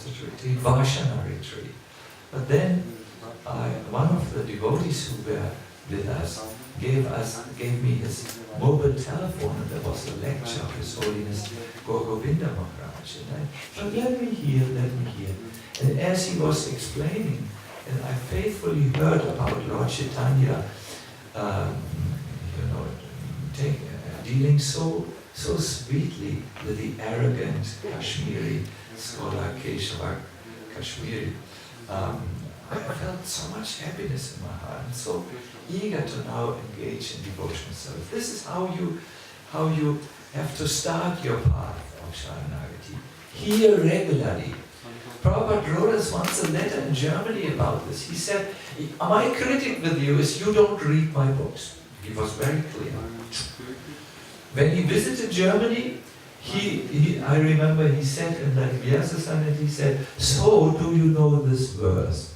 was it retreat? Vashana retreat. But then one of the devotees who were with us gave me his mobile telephone, and there was a lecture of His Holiness Govinda Maharaj. And I thought, let me hear. And as he was explaining, and I faithfully heard about Lord Chaitanya, dealing so sweetly with the arrogant Kashmiri scholar Keshava Kashmiri. I felt so much happiness in my heart, and so eager to now engage in devotional service. This is how you have to start your path of Sharanagati. Hear regularly. Prabhupada wrote us once a letter in Germany about this. He said, my critic with you is you don't read my books. He was very clear. When he visited Germany, I remember he said in that Vyasa Summit, he said, so do you know this verse?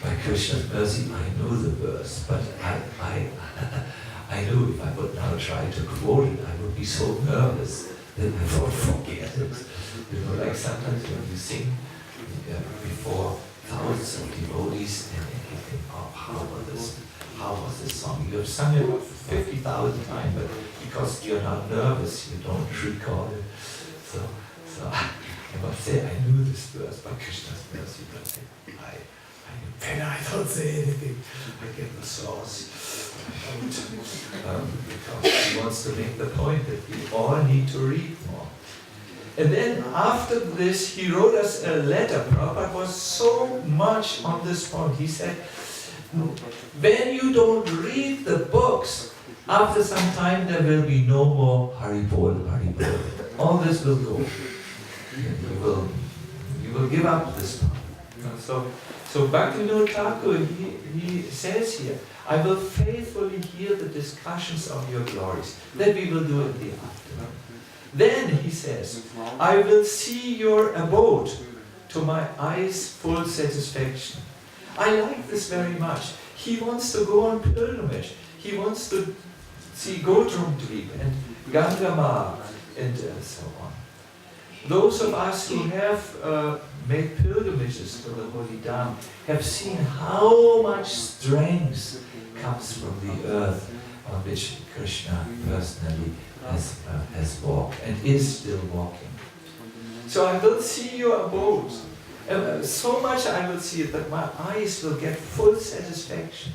By Krishna's mercy, I know the verse, but I knew if I would now try to quote it, I would be so nervous that I would forget it. You know, like sometimes when you sing before thousands of devotees, and you think, oh, how was this song? You have sung it 50,000 times, but because you're not nervous, you don't recall it. So I must say, I knew this verse by Krishna's mercy, but when I don't say anything, I get the sauce. Because he wants to make the point that we all need to read more. And then after this, he wrote us a letter. Prabhupada was so much on this point. He said, when you don't read the books, after some time there will be no more Haribol, Haribol. All this will go. You will give up this part. So Bhaktivinoda Thakur, he says here, I will faithfully hear the discussions of your glories. That we will do in the afternoon. Then, he says, I will see your abode to my eyes' full satisfaction. I like this very much. He wants to go on pilgrimage. He wants to see Gotramdvip and Gangama and so on. Those of us who have made pilgrimages to the Holy Dham have seen how much strength comes from the earth on which Krishna personally has walked and is still walking. So I will see your abode. So much I will see it that my eyes will get full satisfaction.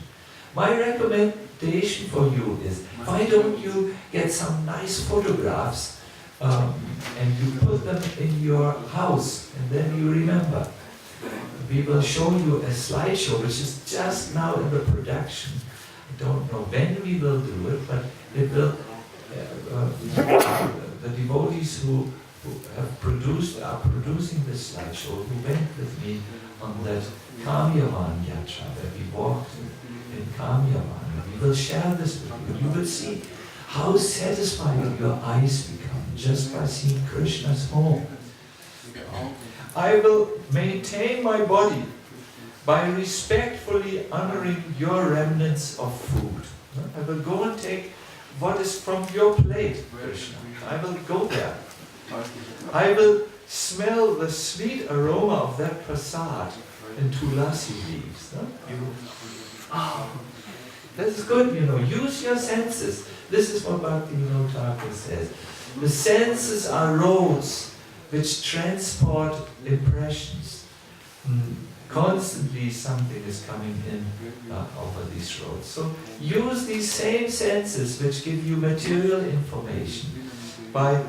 My recommendation for you is, why don't you get some nice photographs and you put them in your house, and then you remember. We will show you a slideshow which is just now in the production. I don't know when we will do it, but it will. The devotees who are producing this slideshow, who went with me on that Kamyavan Yatra, where we walked in Kamyavan. We will share this with you. You will see how satisfying your eyes become just by seeing Krishna's home. I will maintain my body by respectfully honoring your remnants of food. I will go and take what is from your plate, Krishna. I will go there. I will smell the sweet aroma of that prasad in tulasi leaves. This is good, use your senses. This is what Bhaktivinoda Thakur says. The senses are roads which transport impressions. Constantly something is coming in over these roads. So use these same senses which give you material information by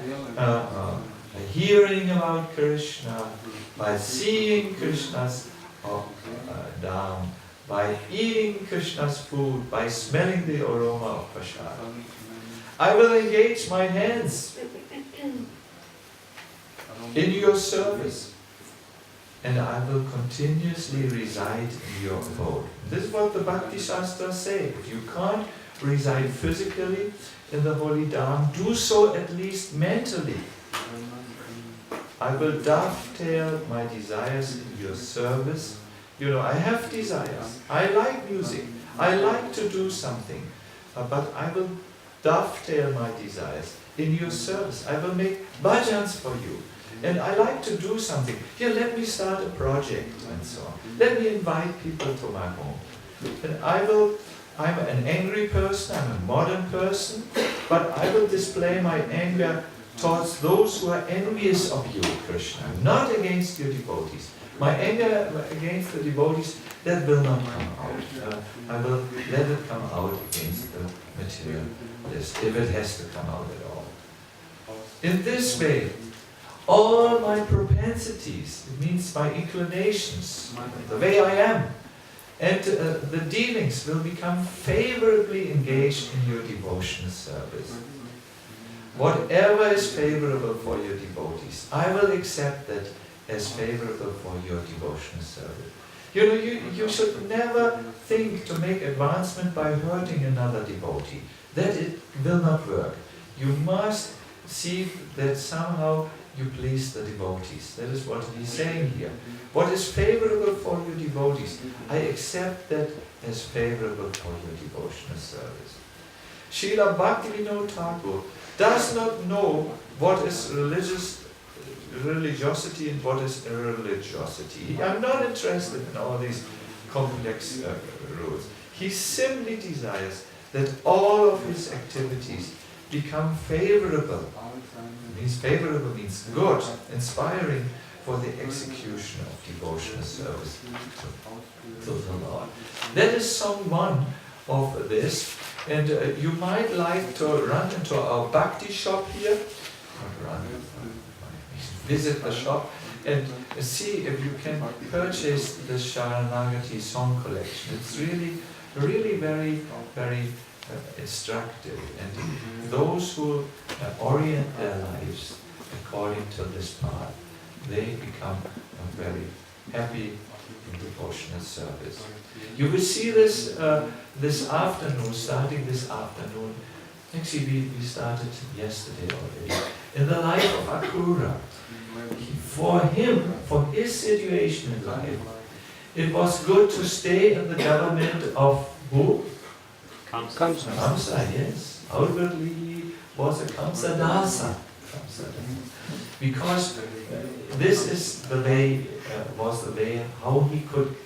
hearing about Krishna, by seeing Krishna's dham, by eating Krishna's food, by smelling the aroma of prasad. I will engage my hands in your service, and I will continuously reside in your abode. This is what the Bhakti Shastras say. If you can't reside physically in the Holy Dham, do so at least mentally. I will dovetail my desires in your service. I have desires. I like music. I like to do something. But I will dovetail my desires in your service. I will make bhajans for you. And I like to do something. Here, let me start a project and so on. Let me invite people to my home. And I'm an angry person, I'm a modern person, but I will display my anger towards those who are envious of you, Krishna, not against your devotees. My anger against the devotees, that will not come out. I will let it come out against the materialist, if it has to come out at all. In this way, all my propensities, it means my inclinations, the way I am, and the dealings will become favorably engaged in your devotional service. Whatever is favorable for your devotees, I will accept that as favorable for your devotional service. You know, you should never think to make advancement by hurting another devotee. That it will not work. You must see that somehow you please the devotees. That is what he's saying here. What is favorable for your devotees, I accept that as favorable for your devotional service. Srila Bhaktivinoda Thakur does not know what is religiosity and what is irreligiosity. I'm not interested in all these complex rules. He simply desires that all of his activities become favorable. Favorable means good, inspiring for the execution of devotional service to the Lord. That is song 1 of this, and you might like to run into our bhakti shop here, visit the shop and see if you can purchase the Sharanagati song collection. It's really very, very instructive, and those who orient their lives according to this path, they become very happy in devotional service. You will see this this afternoon, starting this afternoon. Actually, we started yesterday already. In the life of Akrura, for him, for his situation in life, it was good to stay in the government of who? Kamsa, yes. Outwardly he was a Kamsa Dasa. Because this is the way, was the way how he could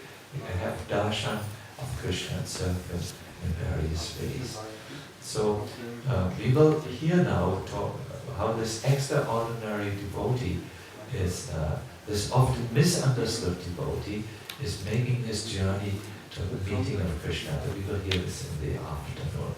have darshan of Krishna and serve him in various ways. So we will hear now talk how this extraordinary devotee is, this often misunderstood devotee, is making his journey to the meeting of Krishna. We will hear this in the afternoon.